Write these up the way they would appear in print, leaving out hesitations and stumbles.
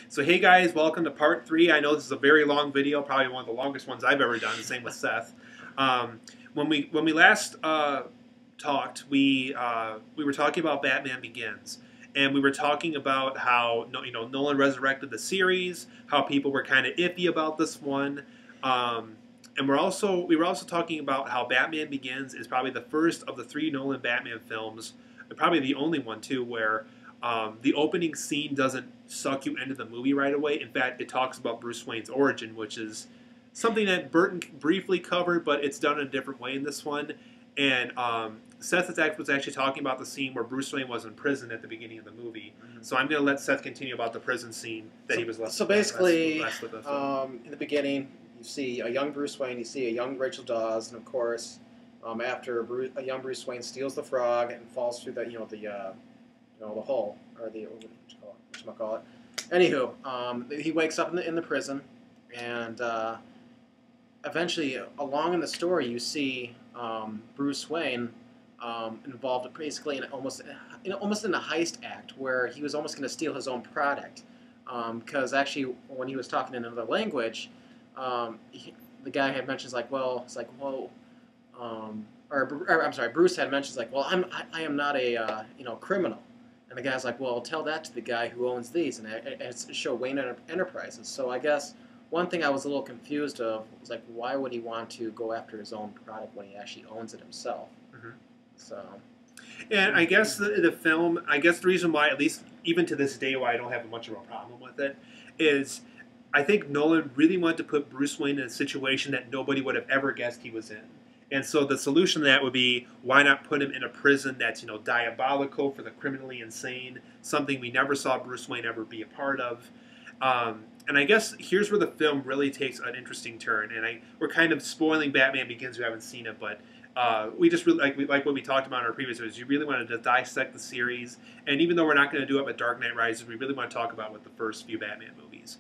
So hey guys, welcome to part 3. I know this is a very long video, probably one of the longest ones I've ever done. The same with Seth. When we last talked, we were talking about Batman Begins, and we were talking about how Nolan resurrected the series, how people were kind of iffy about this one, and we were also talking about how Batman Begins is probably the first of the 3 Nolan Batman films, and probably the only one too, where the opening scene doesn't suck you into the movie right away. In fact, it talks about Bruce Wayne's origin, which is something that Burton briefly covered, but it's done in a different way in this one. And Seth was actually talking about the scene where Bruce Wayne was in prison at the beginning of the movie. Mm-hmm. So I'm going to let Seth continue about the prison scene that he was left. So basically, in the beginning, you see a young Bruce Wayne, you see a young Rachel Dawes, and of course, after a young Bruce Wayne steals the frog and falls through the the hole, or the whatchamacallit. Anywho, he wakes up in the prison, and eventually, along in the story, you see Bruce Wayne involved basically in almost in a heist act where he was almost going to steal his own product. Because actually, when he was talking in another language, the guy had mentions like, Bruce had mentions like, well, I am not a criminal. And the guy's like, well, tell that to the guy who owns these, and it's show Wayne Enterprises. So I guess one thing I was a little confused of was like, why would he want to go after his own product when he actually owns it himself? Mm-hmm. So, and I guess the film, I guess the reason why, at least even to this day, why I don't have much of a problem with it, is I think Nolan really wanted to put Bruce Wayne in a situation that nobody would have ever guessed he was in. And so the solution to that would be, why not put him in a prison that's, diabolical for the criminally insane, something we never saw Bruce Wayne ever be a part of. And I guess here's where the film really takes an interesting turn. And we're kind of spoiling Batman Begins, who haven't seen it, but we just really, like what we talked about in our previous videos, you really wanted to dissect the series. And even though we're not going to do it with Dark Knight Rises, we really want to talk about with the first few Batman movies.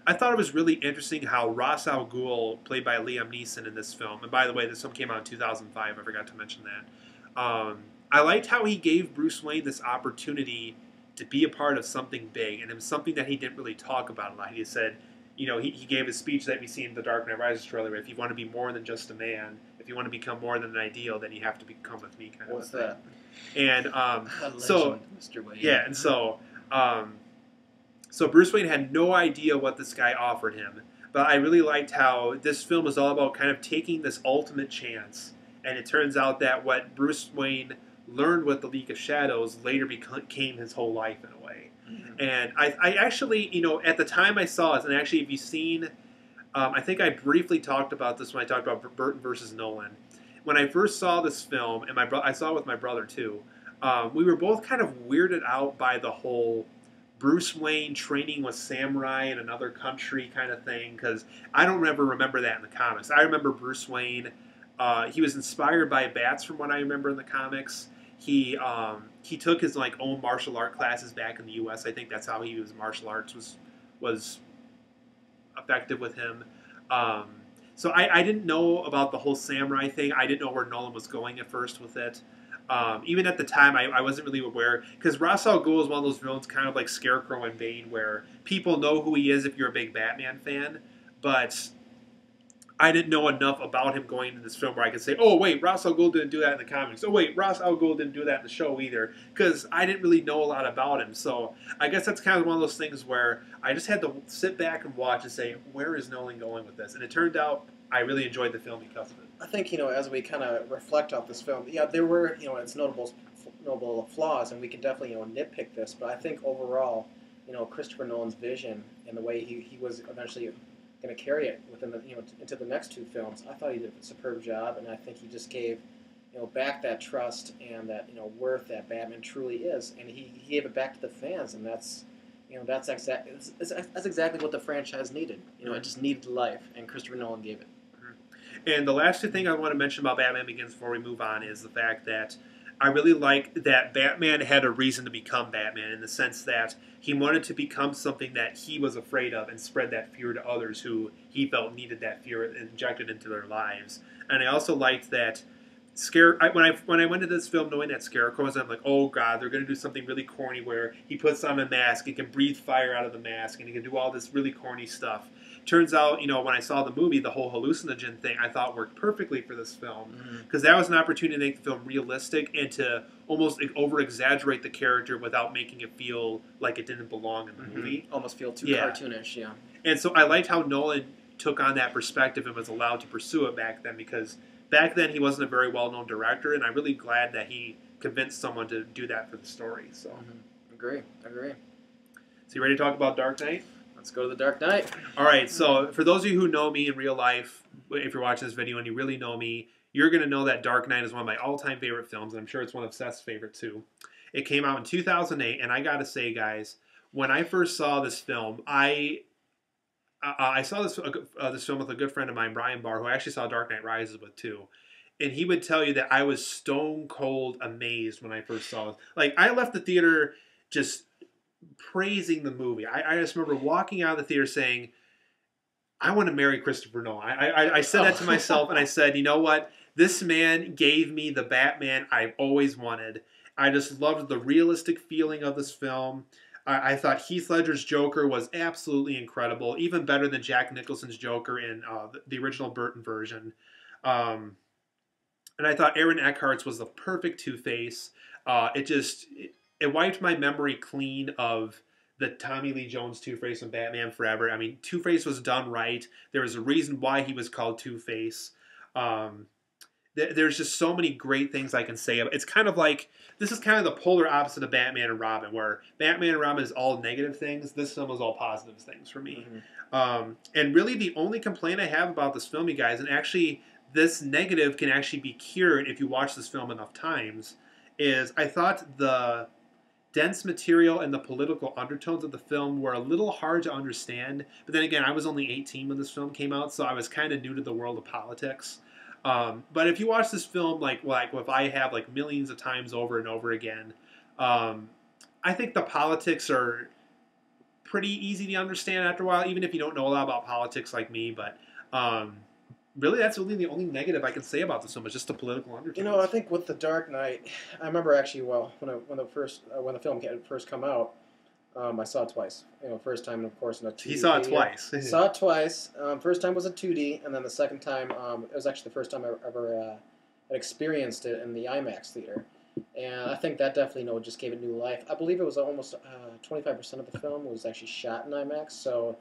I thought it was really interesting how Ra's al Ghul, played by Liam Neeson in this film, and by the way, this film came out in 2005, I forgot to mention that. I liked how he gave Bruce Wayne this opportunity to be a part of something big, and it was something that he didn't really talk about a lot. He said, he gave his speech that we see in the Dark Knight Rises trailer, if you want to be more than just a man, if you want to become more than an ideal, then you have to come with me, kind of. What's that? And so, Mr. Wayne. Yeah, and so Bruce Wayne had no idea what this guy offered him, but I really liked how this film is all about kind of taking this ultimate chance, and it turns out that what Bruce Wayne learned with the League of Shadows later became his whole life in a way. Mm-hmm. And I actually, at the time I saw it, and actually if you've seen, I think I briefly talked about this when I talked about Burton versus Nolan. When I first saw this film, and I saw it with my brother too, we were both kind of weirded out by the whole Bruce Wayne training with samurai in another country kind of thing, because I don't remember that in the comics. I remember Bruce Wayne, he was inspired by bats from what I remember in the comics. He took his own martial art classes back in the U.S. I think that's how he was martial arts was effective with him. So I didn't know about the whole samurai thing. I didn't know where Nolan was going at first with it. Even at the time, I wasn't really aware, because Ra's al Ghul is one of those villains, kind of like Scarecrow and Bane, where people know who he is if you're a big Batman fan, but I didn't know enough about him going into this film where I could say, oh wait, Ra's al Ghul didn't do that in the comics. Oh wait, Ra's al Ghul didn't do that in the show either, because I didn't really know a lot about him. So I guess that's kind of one of those things where I just had to sit back and watch and say, where is Nolan going with this? And it turned out I really enjoyed the film because of it. I think, as we kind of reflect on this film, yeah, there were, its notable flaws, and we can definitely, nitpick this, but I think overall, Christopher Nolan's vision and the way he was eventually going to carry it within the, into the next 2 films, I thought he did a superb job, and I think he just gave, back that trust and that, worth that Batman truly is, and he gave it back to the fans, and that's exactly what the franchise needed. It just needed life, and Christopher Nolan gave it. And the last thing I want to mention about Batman Begins before we move on is the fact that I really like that Batman had a reason to become Batman, in the sense that he wanted to become something that he was afraid of and spread that fear to others who he felt needed that fear injected into their lives. And I also liked that when I went to this film knowing that Scarecrow was, I'm like, oh god, they're gonna do something really corny where he puts on a mask, he can breathe fire out of the mask, and he can do all this really corny stuff. Turns out, when I saw the movie, the whole hallucinogen thing I thought worked perfectly for this film because that was an opportunity to make the film realistic and to almost over exaggerate the character without making it feel like it didn't belong in the movie. Almost feel too cartoonish, yeah. And so I liked how Nolan took on that perspective and was allowed to pursue it back then because back then he wasn't a very well-known director, and I'm really glad that he convinced someone to do that for the story. So, Agree. So you ready to talk about Dark Knight? Let's go to the Dark Knight. All right. So for those of you who know me in real life, if you're watching this video and you really know me, you're going to know that Dark Knight is one of my all-time favorite films, and I'm sure it's one of Seth's favorite too. It came out in 2008, and I got to say, guys, when I first saw this film, I saw this film with a good friend of mine, Brian Barr, who I actually saw Dark Knight Rises with too. And he would tell you that I was stone cold amazed when I first saw it. Like, I left the theater just praising the movie. I just remember walking out of the theater saying, I want to marry Christopher Nolan. I said that to myself, and I said, you know what? This man gave me the Batman I've always wanted. I just loved the realistic feeling of this film. I thought Heath Ledger's Joker was absolutely incredible, even better than Jack Nicholson's Joker in the original Burton version. And I thought Aaron Eckhart's was the perfect Two-Face. It wiped my memory clean of the Tommy Lee Jones Two-Face and Batman Forever. I mean, Two-Face was done right. There was a reason why he was called Two-Face. There's just so many great things I can say. It's kind of like, this is kind of the polar opposite of Batman and Robin, where Batman and Robin is all negative things. This film is all positive things for me. And really the only complaint I have about this film, you guys, and actually this negative can actually be cured if you watch this film enough times, is I thought the dense material and the political undertones of the film were a little hard to understand. But then again, I was only 18 when this film came out, so I was kind of new to the world of politics. But if you watch this film, like if I have like millions of times over and over again, I think the politics are pretty easy to understand after a while, even if you don't know a lot about politics like me. But really, that's really the only negative I can say about this film is just the political undertones. I think with The Dark Knight, I remember actually when the film had first come out, I saw it twice. First time, of course, in a 2D. He saw it twice. Saw it twice. First time was a 2D, and then the second time, it was actually the first time I ever had experienced it in the IMAX theater. And I think that definitely, just gave it new life. I believe it was almost 25% of the film was actually shot in IMAX, so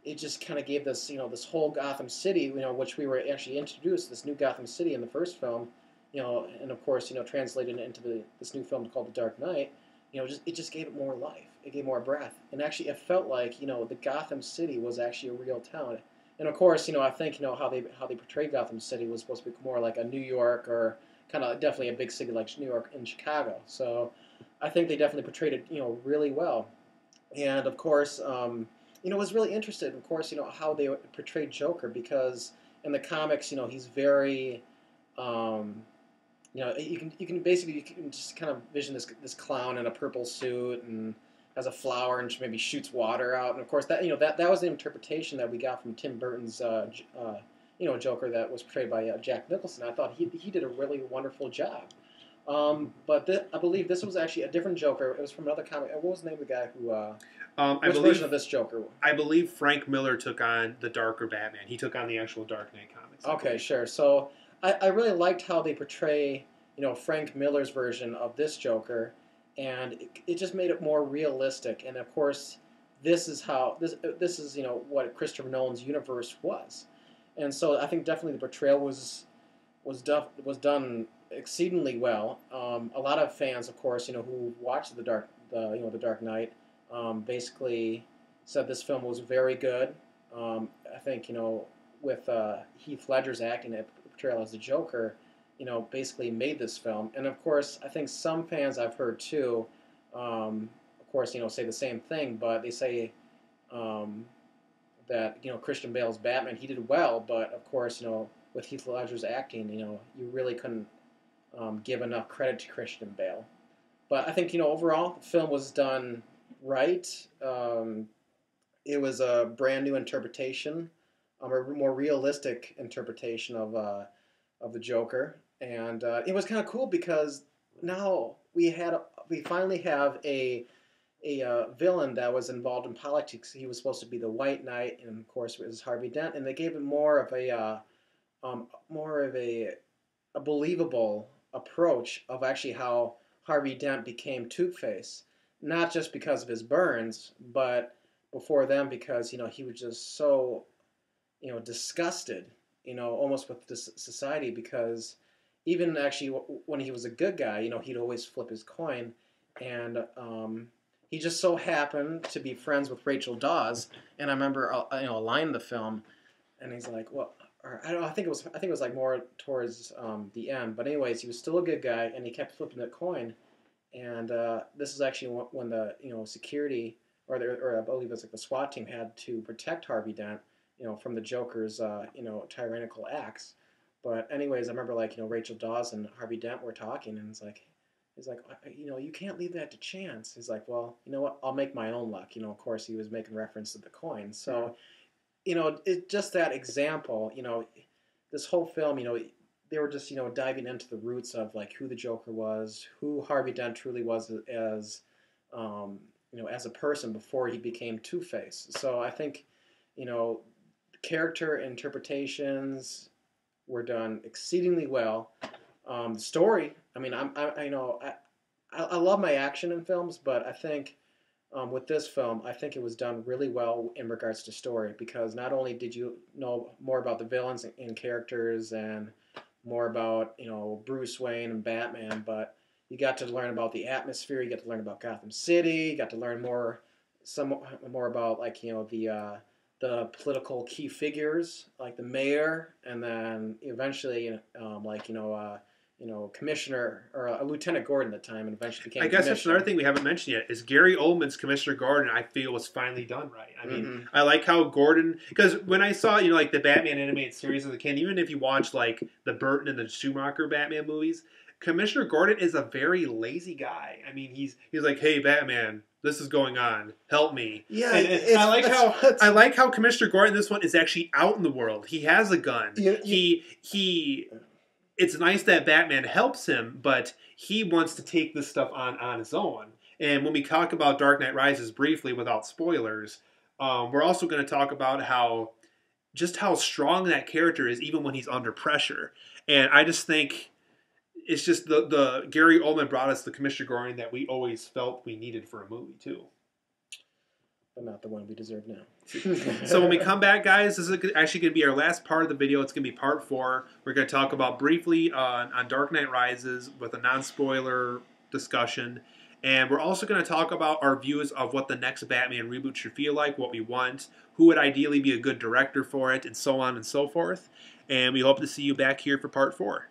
it just kind of gave this, this whole Gotham City, which we were actually introduced, this new Gotham City in the first film, and of course, translated into this new film called The Dark Knight. It just gave it more life. It gave more breath. And actually, it felt like, the Gotham City was actually a real town. And of course, I think, how they portrayed Gotham City was supposed to be more like a New York or kind of definitely a big city like New York and Chicago. So I think they definitely portrayed it, really well. And of course, was really interested, of course, how they portrayed Joker, because in the comics, he's very, you can just kind of vision this clown in a purple suit and has a flower and maybe shoots water out, and of course that that was the interpretation that we got from Tim Burton's Joker that was portrayed by Jack Nicholson. I thought he did a really wonderful job. But I believe this was actually a different Joker. It was from another comic. What was the name of the guy who? Which version of this Joker? I believe Frank Miller took on the darker Batman. He took on the actual Dark Knight comics. Okay, sure. So I really liked how they portray, Frank Miller's version of this Joker, and it just made it more realistic. And of course, this is what Christopher Nolan's universe was. And so I think definitely the portrayal was done exceedingly well. A lot of fans, of course, who watched the Dark Knight, basically said this film was very good. I think with Heath Ledger's acting and portrayal as the Joker, basically made this film. And of course, I think some fans I've heard too, of course, say the same thing, but they say that Christian Bale's Batman, he did well, but of course, with Heath Ledger's acting, you really couldn't give enough credit to Christian Bale. But I think overall the film was done right. It was a brand new interpretation, a more realistic interpretation of the Joker. and it was kind of cool because now we finally have a villain that was involved in politics. He was supposed to be the White Knight, and of course it was Harvey Dent, and they gave him more of a believable approach of actually how Harvey Dent became Two-Face, not just because of his burns, but before then because he was just so disgusted, almost with this society because even actually when he was a good guy, he'd always flip his coin, and he just so happened to be friends with Rachel Dawes, and I remember a line in the film, and he's like, well. Or I don't know, I think it was like more towards the end. But anyways, he was still a good guy, and he kept flipping the coin. And this is actually when the security or I believe it was like the SWAT team had to protect Harvey Dent, from the Joker's tyrannical acts. But anyways, I remember Rachel Dawes and Harvey Dent were talking, and he's like, you can't leave that to chance. He's like, well, you know what? I'll make my own luck. Of course, he was making reference to the coin. So. It just that example, this whole film, they were just, diving into the roots of who the Joker was, who Harvey Dent truly was as a person before he became Two-Face. So I think, character interpretations were done exceedingly well. The story, I mean, I love my action in films, but I think. With this film, I think it was done really well in regards to story because not only did you know more about the villains and characters and more about Bruce Wayne and Batman, but you got to learn about the atmosphere. You got to learn about Gotham City. You got to learn more about the political key figures like the mayor, and then eventually Commissioner or Lieutenant Gordon at the time, and eventually became. I guess that's another thing we haven't mentioned yet is Gary Oldman's Commissioner Gordon. I feel was finally done right. I mean, I like how Gordon because when I saw the Batman animated series as a kid, even if you watch the Burton and the Schumacher Batman movies, Commissioner Gordon is a very lazy guy. I mean, he's like, hey Batman, this is going on. Help me. Yeah, and I like how Commissioner Gordon in this one is actually out in the world. He has a gun. He. It's nice that Batman helps him, but he wants to take this stuff on his own. And when we talk about Dark Knight Rises briefly, without spoilers, we're also going to talk about how strong that character is, even when he's under pressure. And I just think it's just the Gary Oldman brought us the Commissioner Gordon that we always felt we needed for a movie too. But not the one we deserve now. So when we come back, guys, this is actually going to be our last part of the video. It's going to be part 4. We're going to talk about briefly on Dark Knight Rises with a non-spoiler discussion. And we're also going to talk about our views of what the next Batman reboot should feel like, what we want, who would ideally be a good director for it, and so on and so forth. And we hope to see you back here for part 4.